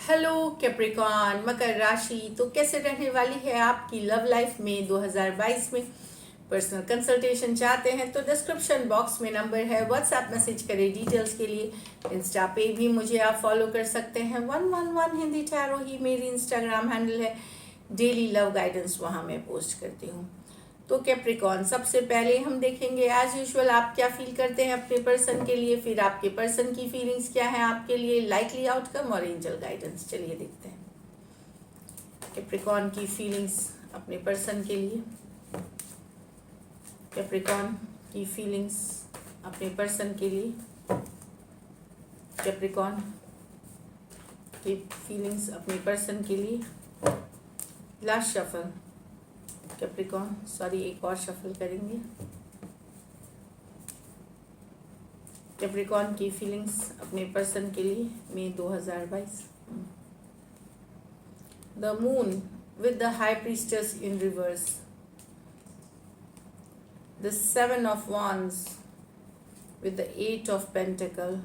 Hello Capricorn मकर राशि। तो कैसे रहने वाली है आपकी लव लाइफ में 2022 में। पर्सनल कंसल्टेशन चाहते हैं तो डिस्क्रिप्शन बॉक्स में नंबर है, व्हाट्सएप मैसेज करें डिटेल्स के लिए। इंस्टा पे भी मुझे आप फॉलो कर सकते हैं, 111 हिंदी टैरो ही मेरी इंस्टाग्राम हैंडल है। डेली लव गाइडेंस वहाँ मैं पोस्ट करती हूँ। तो कैप्रिकॉन, सबसे पहले हम देखेंगे एज यूजुअल आप क्या फील करते हैं अपने पर्सन के लिए, फिर आपके पर्सन की फीलिंग्स क्या है आपके लिए, लाइकली आउटकम और एंजल गाइडेंस। चलिए देखते हैं कैप्रिकॉन की फीलिंग्स अपने पर्सन के लिए। कैप्रिकॉन की फीलिंग्स अपने पर्सन के लिए। कैप्रिकॉन की फीलिंग्स अपने पर्सन के लिए। लास्ट शफल कैप्रिकॉन, सॉरी एक और शफल करेंगे। कैप्रिकॉन की फीलिंग्स अपने पर्सन के लिए मई 2022। The moon with the high priestess in reverse, the 7 of wands with the 8 of pentacle,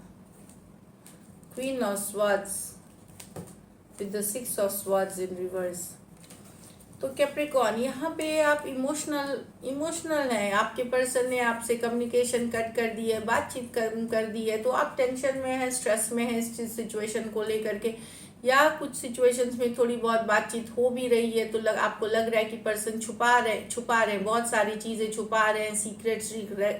queen of swords with the 6 of swords in reverse। तो Capricorn, यहाँ पे आप इमोशनल हैं। आपके पर्सन ने आपसे कम्युनिकेशन कट कर दी है, बातचीत कर दी है, तो आप टेंशन में हैं, स्ट्रेस में हैं इस सिचुएशन को लेकर के, या कुछ सिचुएशंस में थोड़ी बहुत बातचीत हो भी रही है तो आपको लग रहा है कि पर्सन छुपा रहे हैं, बहुत सारी चीज़ें छुपा रहे हैं, सीक्रेट्स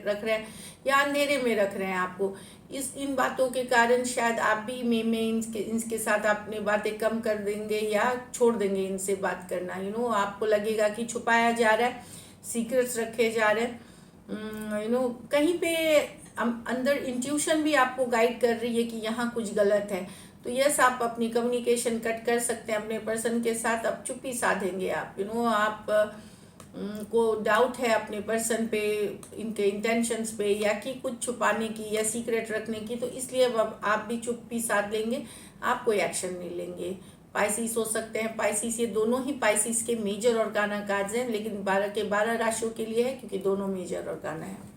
रख रहे हैं या अंधेरे में रख रहे हैं आपको। इन बातों के कारण शायद आप भी में इनके साथ अपने बातें कम कर देंगे या छोड़ देंगे इनसे बात करना। आपको लगेगा कि छुपाया जा रहा है, सीक्रेट्स रखे जा रहे हैं। कहीं पे अंदर इंट्यूशन भी आपको गाइड कर रही है कि यहाँ कुछ गलत है। तो यस, आप अपनी कम्युनिकेशन कट कर सकते हैं अपने पर्सन के साथ। अब चुप्पी साधेंगे आप। आप को डाउट है अपने पर्सन पे, इनके इंटेंशंस पे, या कि कुछ छुपाने की या सीक्रेट रखने की, तो इसलिए अब आप भी चुप्पी साध लेंगे, आप कोई एक्शन नहीं लेंगे। पाइसिस हो सकते हैं। पाइसिस, ये दोनों ही पाइसिस के मेजर ऑर्गाना कार्ड्स हैं, लेकिन 12 के 12 राशियों के लिए है क्योंकि दोनों मेजर ऑर्गाना है।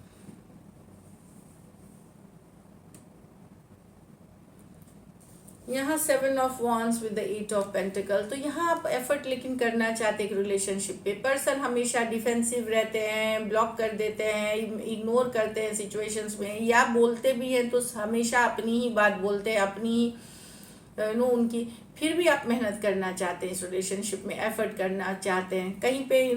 यहाँ 7 of wands with the 8 of pentacle, तो यहाँ आप एफर्ट लेकिन करना चाहते हैं रिलेशनशिप पे। पर्सन हमेशा डिफेंसिव रहते हैं, ब्लॉक कर देते हैं, इग्नोर करते हैं सिचुएशंस में, या बोलते भी हैं तो हमेशा अपनी ही बात बोलते हैं, अपनी ही उनकी। फिर भी आप मेहनत करना चाहते हैं इस रिलेशनशिप में, एफर्ट करना चाहते हैं। कहीं पे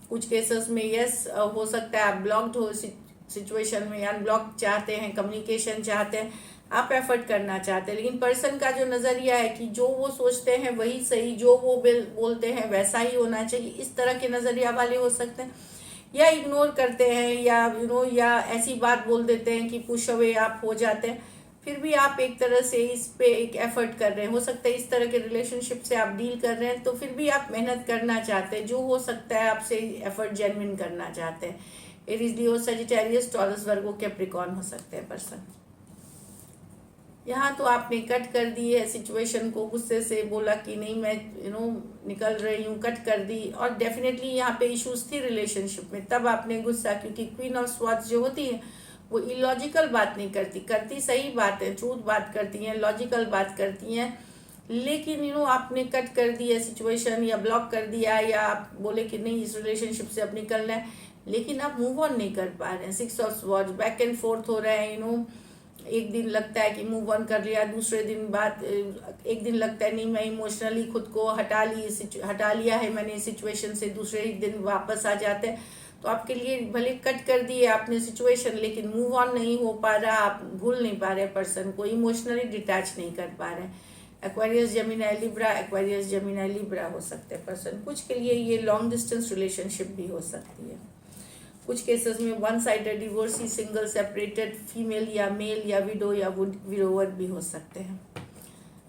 कुछ केसेस में यस हो सकता है आप ब्लॉक्ड हो सिचुएशन में, अनब्लॉक चाहते हैं, कम्युनिकेशन चाहते हैं, आप एफर्ट करना चाहते हैं। लेकिन पर्सन का जो नज़रिया है कि जो वो सोचते हैं वही सही, जो वो बोलते हैं वैसा ही होना चाहिए, इस तरह के नज़रिया वाले हो सकते हैं। या इग्नोर करते हैं, या या ऐसी बात बोल देते हैं कि पुश अवे आप हो जाते हैं। फिर भी आप एक तरह से इस पे एक एफर्ट कर रहे हैं। हो सकता है इस तरह के रिलेशनशिप से आप डील कर रहे हैं, तो फिर भी आप मेहनत करना चाहते हैं। जो हो सकता है आपसे एफर्ट जेन्युइन करना चाहते हैं। एरीज, लियो, सजिटेरियस, टॉरस, वर्गो, कैप्रिकॉर्न हो सकते हैं पर्सन। यहाँ तो आपने कट कर दी है सिचुएशन को, गुस्से से बोला कि नहीं मैं निकल रही हूँ, कट कर दी। और डेफिनेटली यहाँ पे इश्यूज थी रिलेशनशिप में, तब आपने गुस्सा, क्योंकि क्वीन ऑफ स्वॉर्ड्स जो होती है वो इलॉजिकल बात नहीं करती सही बात है, ट्रूथ बात करती हैं, लॉजिकल बात करती हैं। लेकिन आपने कट कर दिया सिचुएशन, या ब्लॉक कर दिया, या आप बोले कि नहीं इस रिलेशनशिप से अब निकलना है, लेकिन आप मूव ऑन नहीं कर पा रहे हैं। 6 of swords back and fourth हो रहे हैं। एक दिन लगता है कि मूव ऑन कर लिया, दूसरे दिन बाद एक दिन लगता है नहीं मैं इमोशनली खुद को हटा लिया है मैंने सिचुएशन से, दूसरे ही दिन वापस आ जाते हैं। तो आपके लिए भले कट कर दिए आपने सिचुएशन, लेकिन मूव ऑन नहीं हो पा रहा, आप भूल नहीं पा रहे पर्सन को, इमोशनली डिटैच नहीं कर पा रहे। Aquarius, Gemini, Libra, Aquarius, Gemini, Libra हो सकते हैं पर्सन। कुछ के लिए ये लॉन्ग डिस्टेंस रिलेशनशिप भी हो सकती है। कुछ केसेस में one sided divorcee, single, separated, female या मेल, या विडो या विडोवर भी हो सकते हैं।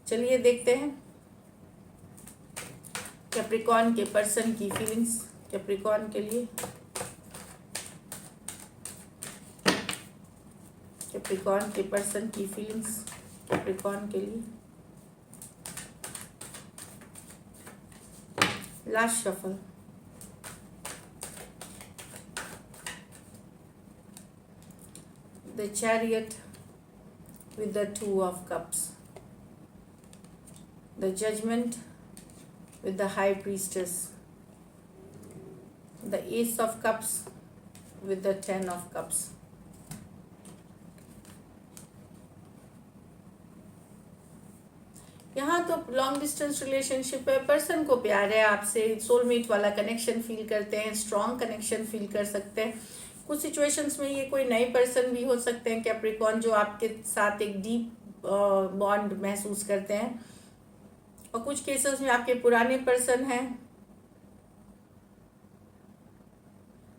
चलिए देखते हैं कैप्रिकॉर्न के पर्सन की फीलिंग्स कैप्रिकॉर्न के लिए। कैप्रिकॉर्न के पर्सन की फीलिंग्स कैप्रिकॉर्न के लिए। Last shuffle, the chariot with the 2 of cups, the Judgment with the High Priestess, the Ace of Cups with the Ten of Cups. यहाँ तो लॉन्ग डिस्टेंस रिलेशनशिप है, person को प्यार है आपसे, सोलमेट वाला कनेक्शन फील करते हैं, स्ट्रॉन्ग कनेक्शन फील कर सकते हैं। कुछ सिचुएशंस में ये कोई नए पर्सन भी हो सकते हैं कैप्रिकॉर्न, जो आपके साथ एक डीप बॉन्ड महसूस करते हैं, और कुछ केसेस में आपके पुराने पर्सन हैं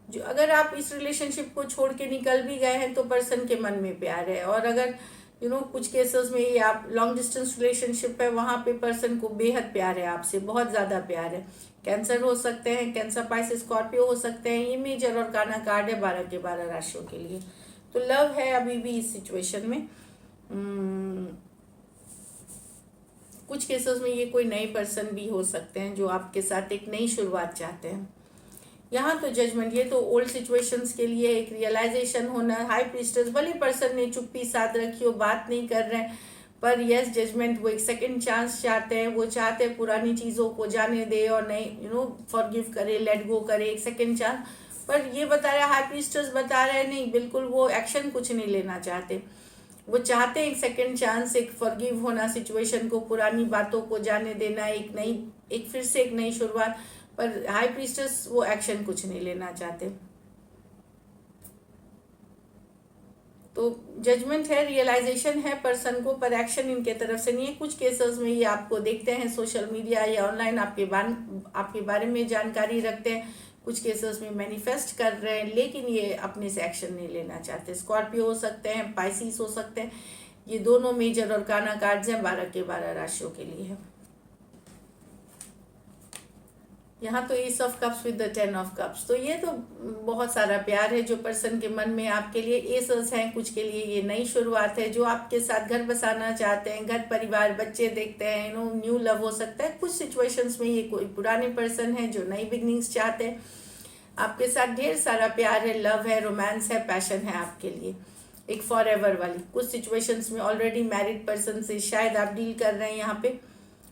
जो, अगर आप इस रिलेशनशिप को छोड़ के निकल भी गए हैं तो पर्सन के मन में प्यार है। और अगर कुछ केसेस में ये आप लॉन्ग डिस्टेंस रिलेशनशिप है, वहाँ पे पर्सन को बेहद प्यार है आपसे, बहुत ज़्यादा प्यार है। कैंसर हो सकते हैं, कैंसर, पाइसेस, स्कॉर्पियो हो सकते हैं। ये मेजर और काना कार्ड है 12 के 12 राशियों के लिए। तो लव है अभी भी इस सिचुएशन में। कुछ केसेस में ये कोई नए पर्सन भी हो सकते हैं जो आपके साथ एक नई शुरुआत चाहते हैं। यहाँ तो जजमेंट, ये तो ओल्ड सिचुएशंस के लिए एक रियलाइजेशन होना। हाई प्रीस्टेस, भले पर्सन ने चुप्पी साथ रखी हो, बात नहीं कर रहे हैं, पर यस जजमेंट, वो एक सेकंड चांस चाहते हैं। वो चाहते हैं पुरानी चीज़ों को जाने दे और नहीं फॉरगिव करे, लेट गो करे, एक सेकंड चांस। पर ये बता रहे, हाई प्रीस्टेस बता रहे हैं नहीं, बिल्कुल वो एक्शन कुछ नहीं लेना चाहते। वो चाहते हैं एक सेकंड चांस, एक फॉरगिव होना सिचुएशन को, पुरानी बातों को जाने देना, एक फिर से एक नई शुरुआत। पर हाई प्रीस्टेस वो एक्शन कुछ नहीं लेना चाहते। तो जजमेंट है, रियलाइजेशन है पर्सन को, पर एक्शन इनके तरफ से नहीं है। कुछ केसेस में ये आपको देखते हैं सोशल मीडिया या ऑनलाइन, आपके बारे में जानकारी रखते हैं। कुछ केसेस में मैनिफेस्ट कर रहे हैं, लेकिन ये अपने से एक्शन नहीं लेना चाहते। स्कॉर्पियो हो सकते हैं, पाइसिस हो सकते हैं। ये दोनों मेजर और काना कार्ड्स हैं 12 के 12 राशियों के लिए है। यहाँ तो S of cups with the 10 of cups. तो ये तो बहुत सारा प्यार है जो पर्सन के मन में आपके लिए। एसेस हैं, कुछ के लिए ये नई शुरुआत है, जो आपके साथ घर बसाना चाहते हैं, घर परिवार बच्चे देखते हैं, न्यू लव हो सकता है। कुछ सिचुएशंस में ये कोई पुराने पर्सन है जो नई बिगनिंग्स चाहते हैं आपके साथ। ढेर सारा प्यार है, लव है, रोमांस है, पैशन है आपके लिए, एक फॉर एवर वाली। कुछ सिचुएशंस में ऑलरेडी मैरिड पर्सन से शायद आप डील कर रहे हैं यहाँ पे,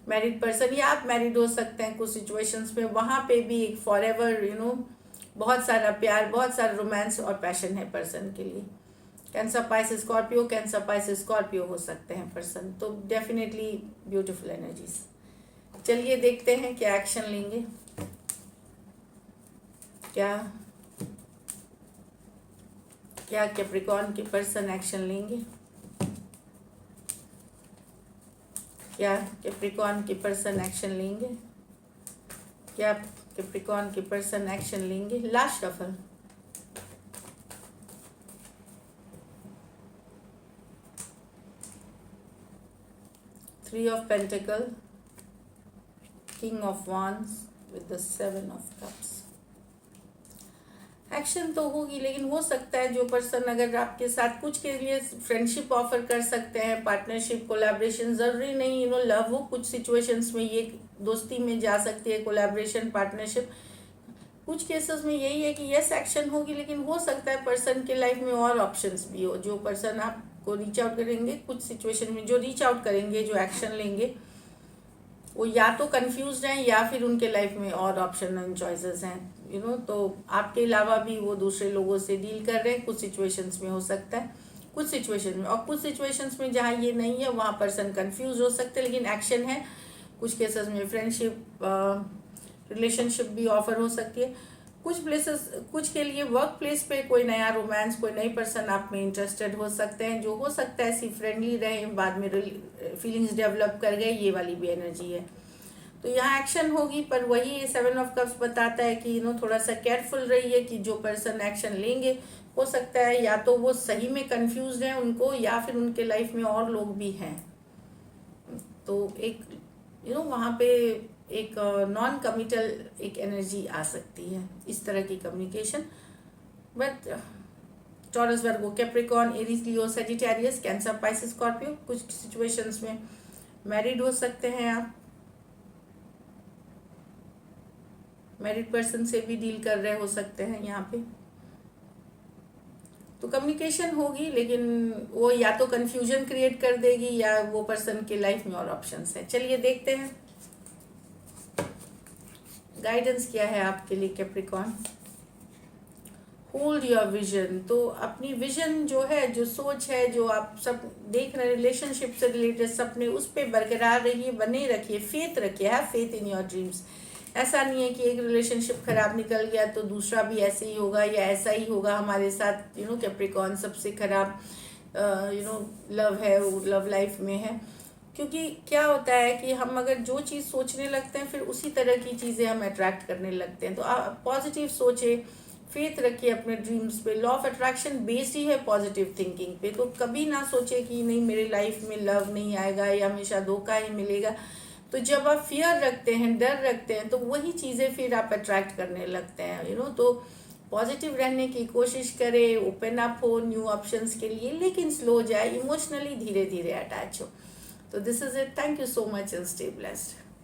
मैरिड पर्सन, या आप मैरिड हो सकते हैं कुछ सिचुएशंस में। वहाँ पे भी एक फॉर एवर बहुत सारा प्यार, बहुत सारा रोमांस और पैशन है पर्सन के लिए। Cancer, Pisces, Scorpio, cancer, Pisces, Scorpio हो सकते हैं पर्सन। तो डेफिनेटली ब्यूटीफुल एनर्जीज। चलिए देखते हैं क्या एक्शन लेंगे, क्या कैप्रिकॉर्न के पर्सन एक्शन लेंगे, क्या कैप्रिकॉर्न के पर्सन एक्शन लेंगे, क्या कैप्रिकॉर्न के पर्सन एक्शन लेंगे। Last shuffle, three of pentacle, king of wands with the 7 of cups. Action तो होगी, लेकिन हो सकता है जो पर्सन अगर आपके साथ कुछ के लिए फ्रेंडशिप ऑफर कर सकते हैं, पार्टनरशिप, कोलैबोरेशन, ज़रूरी नहीं लव हो। कुछ सिचुएशंस में ये दोस्ती में जा सकती है, कोलैबोरेशन, पार्टनरशिप। कुछ केसेस में यही है कि यस एक्शन होगी, लेकिन हो सकता है पर्सन के लाइफ में और ऑप्शंस भी हो। जो पर्सन आपको रीच आउट करेंगे, कुछ सिचुएशन में जो रीच आउट करेंगे, जो एक्शन लेंगे, वो या तो कंफ्यूज हैं या फिर उनके लाइफ में और ऑप्शन एंड चॉइसेस हैं तो आपके अलावा भी वो दूसरे लोगों से डील कर रहे हैं। कुछ सिचुएशंस में हो सकता है, कुछ सिचुएशन में, और कुछ सिचुएशंस में जहाँ ये नहीं है वहाँ पर्सन कंफ्यूज हो सकते हैं, लेकिन एक्शन है। कुछ केसेस में फ्रेंडशिप, रिलेशनशिप भी ऑफर हो सकती है। कुछ प्लेसेस, कुछ के लिए वर्क प्लेस पे कोई नया रोमांस, कोई नई पर्सन आप में इंटरेस्टेड हो सकते हैं, जो हो सकता है ऐसी फ्रेंडली रहे, बाद में फीलिंग्स डेवलप कर गए, ये वाली भी एनर्जी है। तो यहाँ एक्शन होगी, पर वही 7 ऑफ कप्स बताता है कि थोड़ा सा केयरफुल रहिए कि जो पर्सन एक्शन लेंगे, हो सकता है या तो वो सही में कंफ्यूज हैं उनको, या फिर उनके लाइफ में और लोग भी हैं। तो एक वहाँ पे एक नॉन कमिटल एक एनर्जी आ सकती है, इस तरह की communication. But taurus, Virgo, Capricorn, Aries, Leo, Sagittarius, cancer, Pisces, Scorpio, कुछ सिचुएशंस में मैरिड हो सकते हैं आप, मैरिड पर्सन से भी डील कर रहे हो सकते हैं यहाँ पे। तो कम्युनिकेशन होगी, लेकिन वो या तो कंफ्यूजन क्रिएट कर देगी या वो पर्सन के लाइफ में और ऑप्शंस है। चलिए देखते हैं गाइडेंस क्या है आपके लिए कैप्रिकॉर्न। होल्ड योर विजन, तो अपनी विजन जो है, जो सोच है, जो आप सब देख रहे हैं रिलेशनशिप से रिलेटेड सपने, उस पर बरकरार रहिए, बने रखिए, फेथ रखिए, have faith in your dreams. ऐसा नहीं है कि एक रिलेशनशिप खराब निकल गया तो दूसरा भी ऐसे ही होगा या ऐसा ही होगा हमारे साथ। कैप्रिकॉर्न सबसे खराब लव है, वो लव लाइफ में है। क्योंकि क्या होता है कि हम अगर जो चीज़ सोचने लगते हैं फिर उसी तरह की चीज़ें हम अट्रैक्ट करने लगते हैं। तो आप पॉजिटिव सोचें, फेथ रखिए अपने ड्रीम्स पे। लॉ ऑफ अट्रैक्शन बेस्ड ही है पॉजिटिव थिंकिंग पे। तो कभी ना सोचे कि नहीं मेरे लाइफ में लव नहीं आएगा या हमेशा धोखा ही मिलेगा। तो जब आप फियर रखते हैं, डर रखते हैं, तो वही चीज़ें फिर आप अट्रैक्ट करने लगते हैं। तो पॉजिटिव रहने की कोशिश करें, ओपन अप हो न्यू ऑप्शंस के लिए, लेकिन स्लो जाए, इमोशनली धीरे धीरे अटैच हो। तो this is it, thank you so much and stay blessed.